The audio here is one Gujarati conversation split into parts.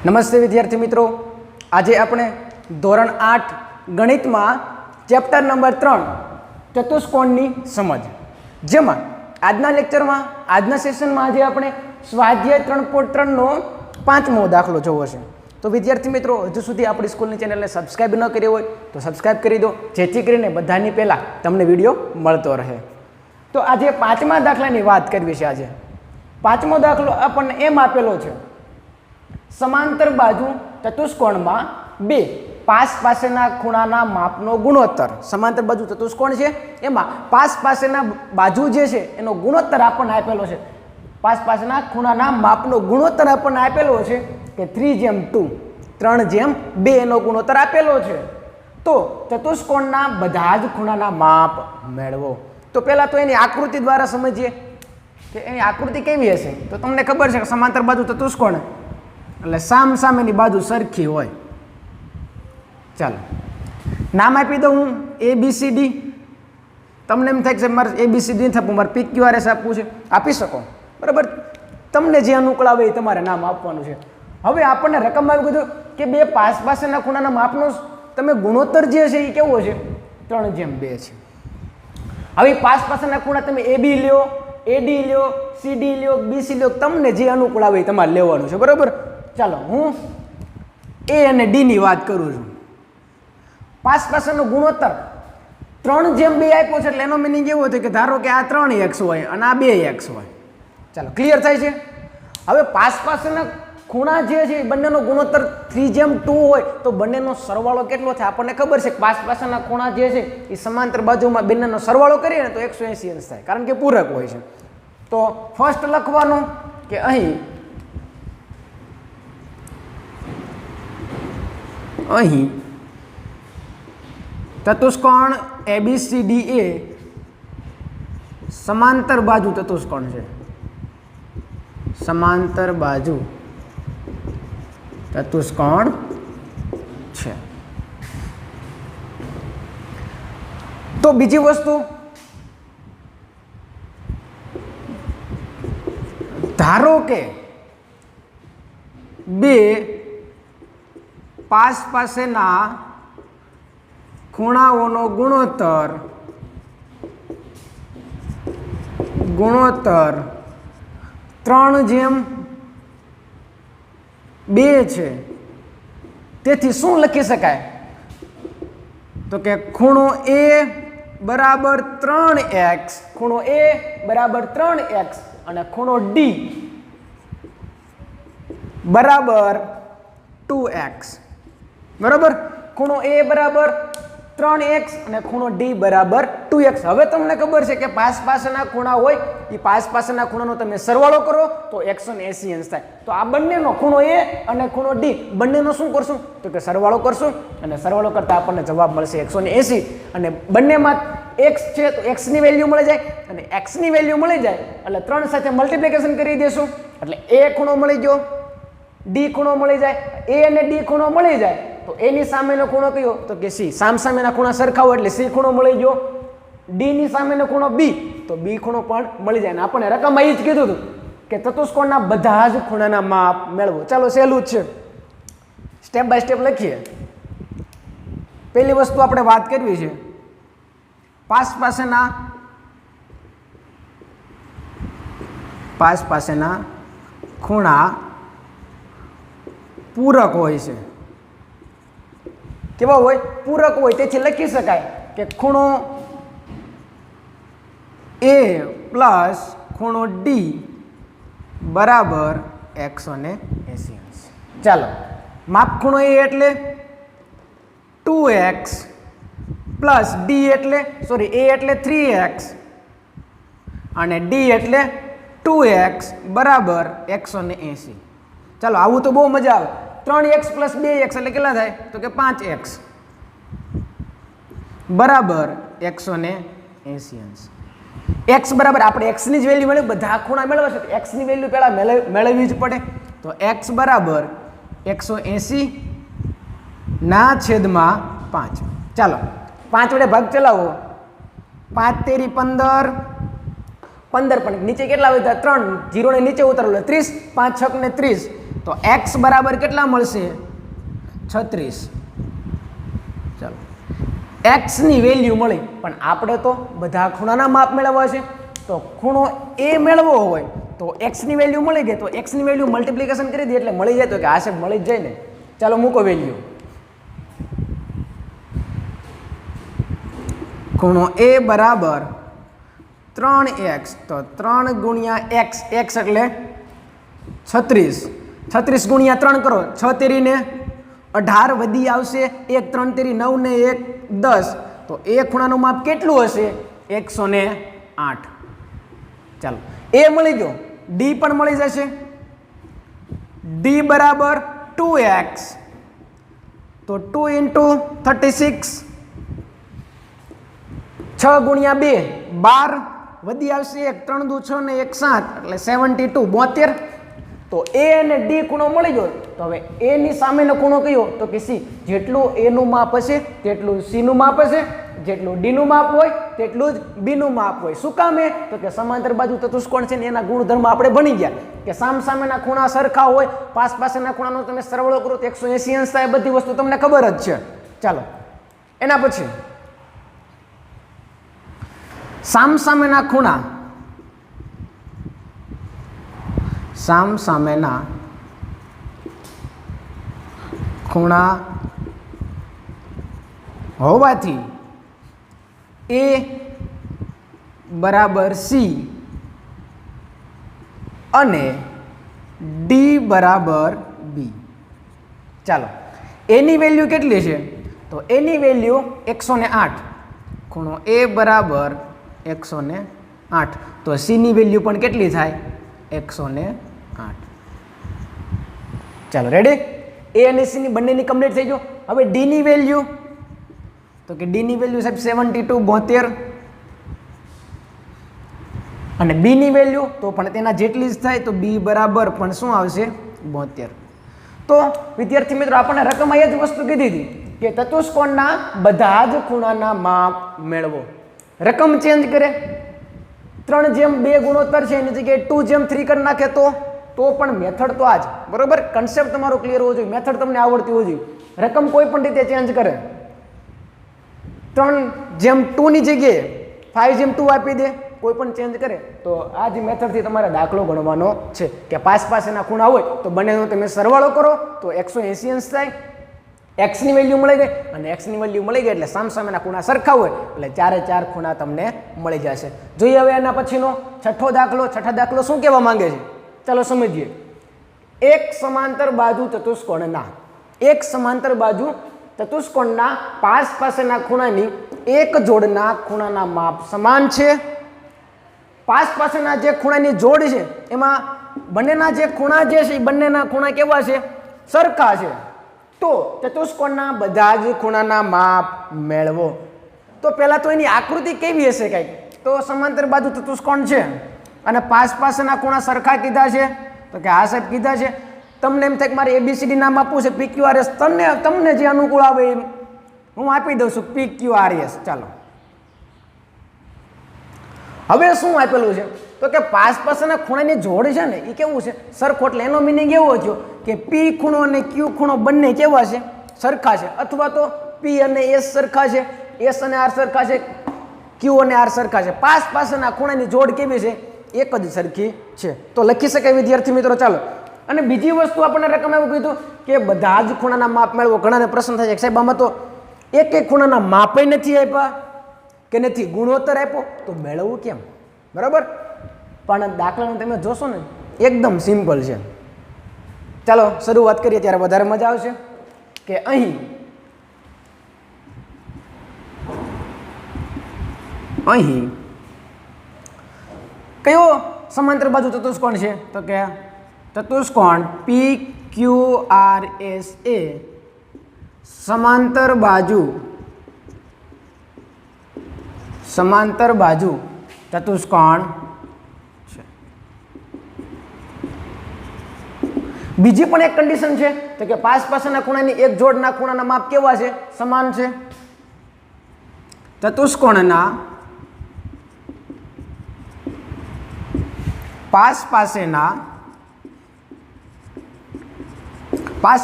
નમસ્તે વિદ્યાર્થી મિત્રો, આજે આપણે ધોરણ 8 ગણિતમાં ચેપ્ટર નંબર 3 ચતુષ્કોણની સમજ, જેમાં આજના લેક્ચરમાં આજના સેશનમાં આજે આપણે સ્વાધ્યાય 3.3 નો 5મો દાખલો જોવો છે. તો વિદ્યાર્થી મિત્રો, હજુ સુધી આપણી સ્કૂલની ચેનલને સબસ્ક્રાઇબ ન કરી હોય તો સબસ્ક્રાઇબ કરી દો, જેથી કરીને બધાની પહેલાં તમને વિડીયો મળતો રહે. તો આજે 5મા દાખલાની વાત કરવી છે. આજે 5મો દાખલો આપણને એમ આપેલો છે, સમાંતર બાજુ ચતુષ્કોણમાં બે પાસ પાસેના ખૂણાના માપનો ગુણોત્તર. સમાંતર બાજુ ચતુષ્કોણ છે, એમાં પાસ પાસેના બાજુ જે છે એનો ગુણોત્તર આપણને આપેલો છે. પાસ પાસેના ખૂણાના માપનો ગુણોત્તર આપણને આપેલો છે કે 3:2, 3:2 એનો ગુણોત્તર આપેલો છે. તો ચતુષ્કોણના બધા જ ખૂણાના માપ મેળવો. તો પહેલાં તો એની આકૃતિ દ્વારા સમજીએ કે એની આકૃતિ કેવી હશે. તો તમને ખબર છે કે સમાંતર બાજુ ચતુષ્કોણ એટલે સામેની બાજુ સરખી હોય. ચાલો નામ આપી દઉં હું ABCD. તમને એમ થાય કે મારે ABCD નથી આપવું, મારે PQRS આપવું છે, આપી શકો, બરાબર. તમને જે અનુકૂળ આવે એ તમારે નામ આપવાનું છે. હવે આપણને રકમ આવી કીધું કે બે પાસ પાસેના ખૂણાના માપનો તમે ગુણોત્તર જે છે એ કેવો છે, 3:2 છે. હવે પાસ પાસેના ખૂણા તમે AB લ્યો, AD લ્યો, CD લ્યો, BC લ્યો, તમને જે અનુકૂળ આવે એ તમારે લેવાનું છે, બરાબર. ચાલો હું A અને D ની વાત કરું છું. પાસ પાસેનો ગુણોત્તર 3:2 આપ્યો છે, એટલે એનો મિનિંગ એવો થાય કે ધારો કે આ 3x હોય અને આ 2x હોય. ચાલો ક્લિયર થાય છે. હવે પાસ પાસેના ખૂણા જે છે એ બંનેનો ગુણોત્તર 3:2 હોય તો બંનેનો સરવાળો કેટલો થાય આપણને ખબર છે કે પાસ પાસેના ખૂણા જે છે એ સમાંતર બાજુમાં બંનેનો સરવાળો કરીએ ને તો 180 અંશ થાય, કારણ કે પૂરક હોય છે. તો ફર્સ્ટ લખવાનું કે અહીં ચતુષ્કોણ ABCD એ સમાંતર બાજુ ચતુષ્કોણ છે. સમાંતર બાજુ ચતુષ્કોણ છે. તો બીજી વસ્તુ, ધારો કે બે પાસ પાસેના ખૂણાઓનો ગુણોત્તર 3:2 છે. તેથી શું લખી શકાય? તો કે ખૂણો A બરાબર 3x, ખૂણો A બરાબર 3x અને ખૂણો D બરાબર 2x, બરાબર. ખૂણો A બરાબર 3x અને ખૂણો D બરાબર 2x. હવે તમને ખબર છે કે પાસ પાસેના ખૂણા હોય એ પાસ પાસેના ખૂણાનો તમે સરવાળો કરો તો 180 અંશ થાય. તો આ બંનેનો ખૂણો A અને ખૂણો D બંનેનો શું કરશું તો કે સરવાળો કરશું, અને સરવાળો કરતા આપણને જવાબ મળશે 180. અને બંનેમાં x છે તો x ની વેલ્યુ મળી જાય, અને x ની વેલ્યુ મળી જાય એટલે 3 સાથે મલ્ટીપ્લિકેશન કરી દેશું એટલે A ખૂણો મળી ગયો, D ખૂણો મળી જાય. A અને D ખૂણો મળી જાય તો A ની સામેનો ખૂણો કયો તો કે C. સામેના ખૂણા સરખા હોય એટલે C ખૂણો મળી ગયો. D ની સામેનો ખૂણો B તો B ખૂણો પણ મળી જાય. અને આપણે રકમ અહીં જ કીધું હતું કે ચતુષ્કોણના બધા જ ખૂણાના માપ મેળવો. ચાલો સહેલું જ છે, સ્ટેપ બાય સ્ટેપ લખીએ. પહેલી વસ્તુ આપણે વાત કરવી છે, પાસ પાસેના ખૂણા પૂરક હોય છે. કેવા હોય? પૂરક હોય. તેથી લખી શકાય કે ખૂણો A પ્લસ ખૂણો D બરાબર 180 અંશ. ચાલો માપ ખૂણો A એટલે 2x પ્લસ D એટલે A એટલે 3x અને D એટલે 2x બરાબર 180. ચાલો આવું તો બહુ મજા આવે. 3x પ્લસ 2x એટલે કેટલા થાય તો કે 5x બરાબર 180 અંશ. x બરાબર આપણે x ની જ વેલ્યુ મેળવી, બધા ખૂણા મેળવવા છે તો x ની વેલ્યુ પહેલા મેળવવી જ પડે. તો x બરાબર 180 ના છેદમાં 5. ચાલો 5 વડે ભાગ ચલાવો. 5 તેરી 15, 15 પણ નીચે કેટલા વધ્યા 3, 0 ને નીચે ઉતારો એટલે 30, 5 6 ને 30, તો x બરાબર કેટલા મળશે 36. ચાલો x ની વેલ્યુ મળી, પણ આપણે તો બધા ખૂણાના માપ મેળવવા છે, તો ખૂણો a મેળવવો હોય તો x ની વેલ્યુ મળી ગઈ, તો x ની વેલ્યુ મલ્ટીપ્લિકેશન કરી દઈએ એટલે મળી જાય, તો કે આ છે મળી જ જાય ને. ચાલો મૂકો વેલ્યુ. ખૂણો a બરાબર 3x, તો 3 ગુણ્યા x, x એટલે 36, 36 ગુણ્યા 3 કરો, 6 તેરી ને 18 વધી આવશે, 1 3 તેરી 9 ને 1 10, તો એ ખૂણાનું માપ કેટલું હશે 108. ચાલો એ મળી ગયો, d પણ મળી જશે, d બરાબર 2x, તો 2 into 36, 6 ગુણ્યા 2 12 વધી આવશે, 1 3 દુ 6 ને 1 7 એટલે 72 72. તો a અને d ખૂણો મળી ગયો, તો હવે a ની સામેનો ખૂણો કયો, તો કે c. જેટલું a નું માપ હશે તેટલું c નું માપ હશે, જેટલું d નું માપ હોય તેટલું જ b નું માપ હોય. શું કામ? તો કે સમાંતર બાજુ ચતુષ્કોણ છે ને એના ગુણધર્મ આપણે ભણી ગયા કે સામસામેના ખૂણા સરખા હોય, પાસેના ખૂણાનો તમે સરવાળો કરો તો 180 અંશ થાય, બધી વસ્તુ તમને ખબર જ છે. ચાલો એના પછી સામસામેના ખૂણા, સામસામેના ખૂણા હોવાથી a બરાબર c અને d બરાબર b. ચાલો એની વેલ્યુ કેટલી છે, તો એની વેલ્યુ 108, ખૂણો a બરાબર 108, તો c ની વેલ્યુ પણ કેટલી થાય 108. ચાલો રેડી, a અને c ની બંનેની કમ્પ્લીટ થઈ ગયો. હવે d ની વેલ્યુ, તો કે d ની વેલ્યુ સાહેબ 72 72, અને b ની વેલ્યુ તો પણ તેના જેટલી જ થાય, તો b બરાબર પણ શું આવશે 72. તો વિદ્યાર્થી મિત્રો આપણને રકમમાં એ જ વસ્તુ કીધી હતી કે ચતુષ્કોણના બધા જ ખૂણાના માપ મેળવો. રકમ ચેન્જ કરે, 3:2 ગુણોત્તર છે એની જગ્યાએ 2:3 કરી નાખે તો પણ મેથડ તો આ જ, બરોબર. કન્સેપ્ટ તમારો ક્લિયર હોવો જોઈએ, મેથડ તમને આવડતી હોવી જોઈએ. રકમ કોઈ પણ રીતે ચેન્જ કરે, 3:2 ની જગ્યાએ 5:2 આપી દે, કોઈ પણ ચેન્જ કરે, તો આ જ મેથડથી તમારે દાખલો ગણવાનો છે કે પાસેના ખૂણા હોય તો બંનેનો તમે સરવાળો કરો તો 180 અંશ થાય. x ની વેલ્યુ મળી ગઈ, અને x ની વેલ્યુ મળી ગઈ એટલે સામસામેના ખૂણા સરખા હોય એટલે 4 4 ખૂણા તમને મળી જશે. જોઈએ હવે એના પછીનો છઠ્ઠો દાખલો. છઠ્ઠા દાખલો શું કહેવા માંગે છે, ચાલો સમજીએ. એક સમાંતર બાજુ ચતુષ્કોણના પાસેના ખૂણાની એક જોડના ખૂણાના માપ સમાન છે. પાસેના જે ખૂણાની જોડ છે એમાં બંનેના જે ખૂણા જે છે એ બંનેના ખૂણા કેવા છે, સરખા છે. તો ચતુષ્કોણના બધા જ ખૂણાના માપ મેળવો. તો પહેલા તો એની આકૃતિ કેવી હશે કંઈક, તો સમાંતર બાજુ ચતુષ્કોણ છે અને પાસેના ખૂણા સરખા કીધા છે, તો કે આ સાહેબ કીધા છે. તમને એમ થાય કે મારે ABCD નામ આપવું છે, PQRS, તમને જે અનુકૂળ આવે એમ હું આપી દઉં છું, PQRS. ચાલો હવે શું આપેલું છે, તો કે પાસેના ખૂણાની જોડ છે ને એ કેવું છે, સરખો. એટલે એનો મિનિંગ એવો થયો કે P ખૂણો અને Q ખૂણો બંને કેવા છે, સરખા છે. અથવા તો P અને S સરખા છે, S અને R સરખા છે, Q અને R સરખા છે. પાસેના ખૂણાની જોડ કેવી છે, એક જ સરખી છે. તો લખી શકાય વિદ્યાર્થી મિત્રો. ચાલો, અને બીજી વસ્તુ આપણને રકમ એવું કીધું કે બધા જ ખૂણાના માપ મેળવો. ઘણાને પ્રશ્ન થાય છે સાહેબ આમાં તો એક ખૂણાના માપે નથી આપ્યા કે નથી ગુણોત્તર આપ્યો, તો મેળવવું કેમ, બરાબર. પણ દાખલાને તમે જોશો ને એકદમ સિમ્પલ છે. ચાલો શરૂઆત કરીએ ત્યારે વધારે મજા આવશે. કે અહીં કયો સમાંતર બાજુ ચતુષ્કોણ છે, તો કે ચતુષ્કોણ PQRS એ સમાંતર બાજુ ચતુષ્કોણ છે. બીજી પણ એક કન્ડિશન છે, તો કે પાસેના ખૂણાની એક જોડના ખૂણાના માપ કેવા છે, સમાન છે. ચતુષ્કોણના પાસ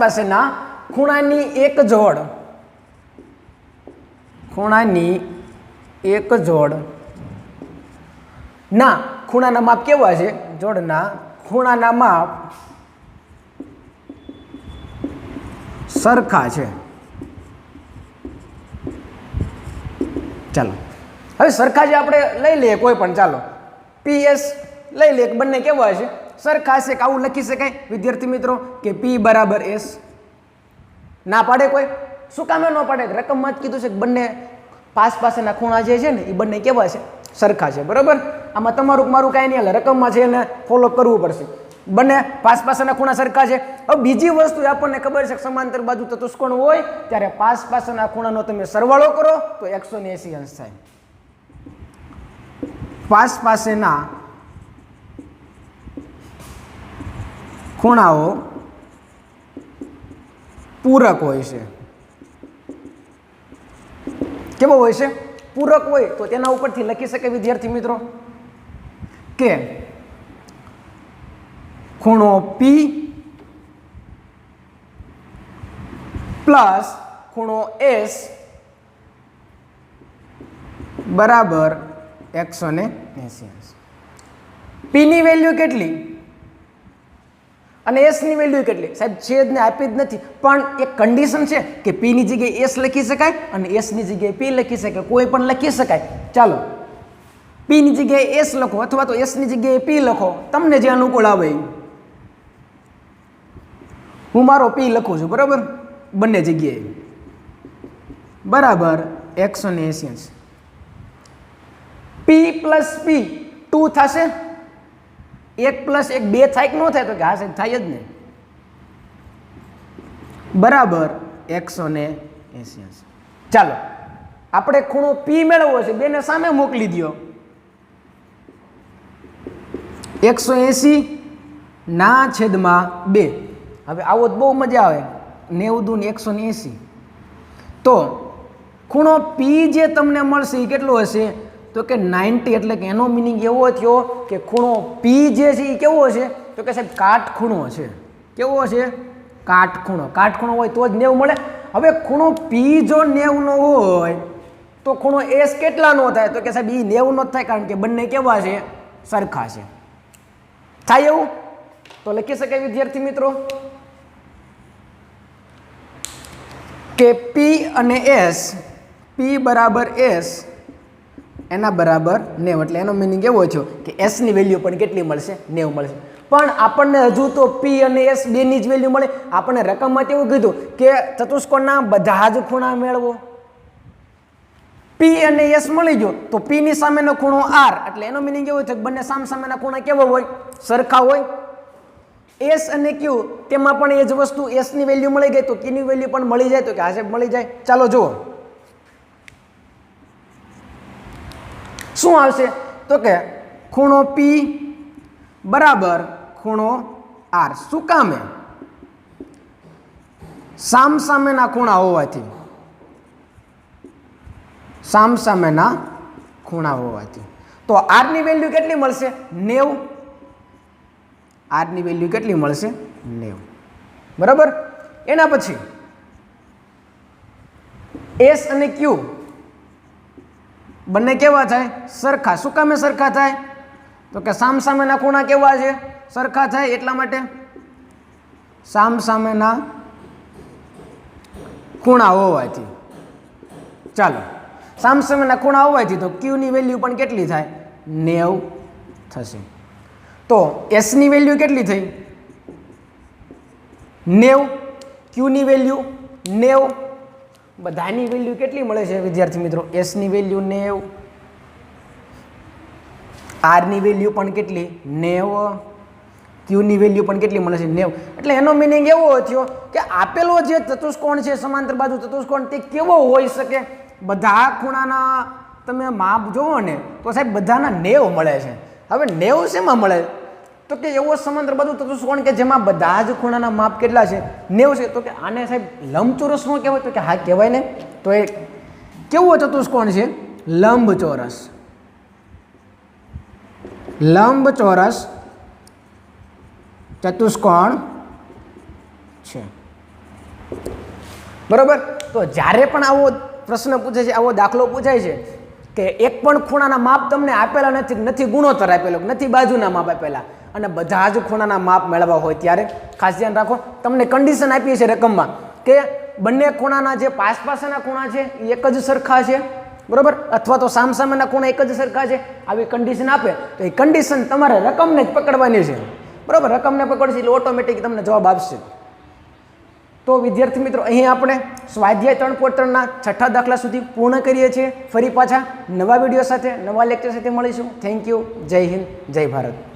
પાસેના ખૂણાની એક જોડ ના ખૂણાના માપ કેવા છે? જોડના ખૂણાના માપ સરખા છે. ચાલો હવે સરખા જે આપણે લઈ લઈએ કોઈ પણ, ચાલો PS લઈ લઈએ, બંને કેવા છે? સરખા છે. આવું લખી શકાય વિદ્યાર્થી મિત્રો કે P બરાબર S? ના પાડે કોઈ? શું કામ ન પાડે? રકમમાં જ કીધું છે કે બંને પાસેના ખૂણા જે છે ને એ બંને કેવા છે? સરખા છે. બરાબર? આમાં તમારું મારું કાંઈ નહીં હાલે, રકમમાં છે એને ફોલો કરવું પડશે. બંને પાસેના ખૂણા સરખા છે. હવે બીજી વસ્તુ આપણને ખબર છે કે સમાંતર બાજુ ચતુષ્કોણ હોય ત્યારે પાસેના ખૂણાનો તમે સરવાળો કરો તો 180 અંશ થાય. પાસેના ખૂણાઓ પૂરક હોય છે. કેવો હોય છે? પૂરક હોય તો તેના ઉપરથી લખી શકે વિદ્યાર્થી મિત્રો કે ખૂણો P પ્લસ ખૂણો S બરાબર 180 અંશ. P ની વેલ્યુ કેટલી અને S ની વેલ્યુ કેટલી? સાહેબ છેદને આપી જ નથી, પણ એક કન્ડિશન છે કે P ની જગ્યાએ S લખી શકાય અને S ની જગ્યાએ P લખી શકાય, કોઈ પણ લખી શકાય. ચાલો P ની જગ્યાએ S લખો અથવા તો S ની જગ્યાએ P લખો, તમને જે અનુકૂળ આવે. હું મારો P લખું છું, બરાબર, બંને જગ્યાએ બરાબર 180 અંશ. P પ્લસ P 2 થશે. 1 પ્લસ 1 2 થાય કે ન થાય? તો કે હા સાહેબ થાય જ ને. બરાબર 180 અંશ. ચાલો આપણે ખૂણો P મેળવવો છે, બેને સામે મોકલી દો. 180 ના છેદમાં 2. હવે આવો જ બહુ મજા આવે. 90 દૂ 180. તો ખૂણો P જે તમને મળશે એ કેટલો હશે? તો કે 90. એટલે કે એનો મિનિંગ એવો થયો કે ખૂણો P જે છે એ કેવો છે? તો કે સાહેબ કાટખૂણો છે. કેવો છે? કાટખૂણો. કાટખૂણો હોય તો જ 90 મળે. હવે ખૂણો P જો 90 નો હોય તો ખૂણો S કેટલાનો થાય? તો કે સાહેબ એ 90 નો જ થાય, કારણ કે બંને કેવા છે? સરખા છે. થાય એવું? તો લખી શકાય વિદ્યાર્થી મિત્રો કે P અને S, P બરાબર S એના બરાબર 90. એટલે એનો મિનિંગ એવો થયો કે S ની વેલ્યુ પણ કેટલી મળશે? 90 મળશે. પણ આપણને હજુ તો P અને S બેની જ વેલ્યુ મળે. આપણને રકમમાં એવું કીધું કે ચતુષ્કોણના બધા જ ખૂણા મેળવો. P અને S મળી ગયો તો P ની સામેનો ખૂણો R, એટલે એનો મિનિંગ એવો થયો કે બંને સામેના ખૂણા કેવા હોય? સરખા હોય. S અને Q તેમાં પણ એ જ વસ્તુ, S ની વેલ્યુ મળી ગઈ તો Q ની વેલ્યુ પણ મળી જાય. તો કે આ સાહેબ મળી જાય. ચાલો જુઓ શું આવશે? તો કે ખૂણો P બરાબર ખૂણો R. શું કામે? સામસામેના ખૂણા હોવાથી. સામસામેના ખૂણા હોવાથી. તો R ની વેલ્યુ કેટલી મળશે? 90. R ની વેલ્યુ કેટલી મળશે? 90. બરાબર. એના પછી S અને Q બંને કેવા થાય? સરખા. શું કામે સરખા થાય? તો કે સામસામેના ખૂણા કેવા છે? સરખા થાય. એટલા માટે સામસામેના ખૂણા હોવાથી. ચાલો સામસામેના ખૂણા હોવાથી તો Q ની વેલ્યુ પણ કેટલી થાય? 90 થશે. તો S ની વેલ્યુ કેટલી થઈ? 90. Q ની વેલ્યુ 90. બધાની વેલ્યુ કેટલી મળે છે વિદ્યાર્થી મિત્રો? S ની વેલ્યુ 90, R ની વેલ્યુ પણ કેટલી? 90, Q ની વેલ્યુ પણ કેટલી મળે છે? 90. એટલે એનો મિનિંગ એવો થયો કે આપેલો જે ચતુષ્કોણ છે, સમાંતર બાજુ ચતુષ્કોણ, તે કેવો હોઈ શકે? બધા ખૂણાના તમે માપ જોવો ને તો સાહેબ બધાના 90 મળે છે. હવે 90 શેમાં મળે? તો કે એવો સમાંતર બાજુ ચતુષ્કોણ કે જેમાં બધા જ ખૂણાના માપ કેટલા છે? 90 છે. તો કે આને સાહેબ લંબચોરસ નો કહેવાય? તો કે હા કહેવાય ને. તો એ કેવો ચતુષ્કોણ છે? લંબચોરસ. લંબચોરસ ચતુષ્કોણ છે. બરોબર. તો જ્યારે પણ આવો પ્રશ્ન પૂછે છે, આવો દાખલો પૂછાય છે કે એક પણ ખૂણાના માપ તમને આપેલા નથી, નથી ગુણોત્તર આપેલો, નથી બાજુના માપ આપેલા અને બધા જ ખૂણાના માપ મેળવવા હોય ત્યારે ખાસ ધ્યાન રાખો, તમને કન્ડિશન આપી છે રકમમાં કે બંને ખૂણાના જે પાસના ખૂણા છે એ એક જ સરખા છે, બરોબર, અથવા તો સામસામેના ખૂણા એક જ સરખા છે. આવી કન્ડિશન આપે તો એ કન્ડિશન તમારે રકમને જ પકડવાની છે, બરોબર. રકમને પકડશે એટલે ઓટોમેટિક તમને જવાબ આપશે. તો વિદ્યાર્થી મિત્રો, અહીં આપણે સ્વાધ્યાય 3.3ના છઠ્ઠા દાખલા સુધી પૂર્ણ કરીએ છીએ. ફરી પાછા નવા વિડીયો સાથે, નવા લેક્ચર સાથે મળીશું. Thank you. જય હિન્દ, જય ભારત.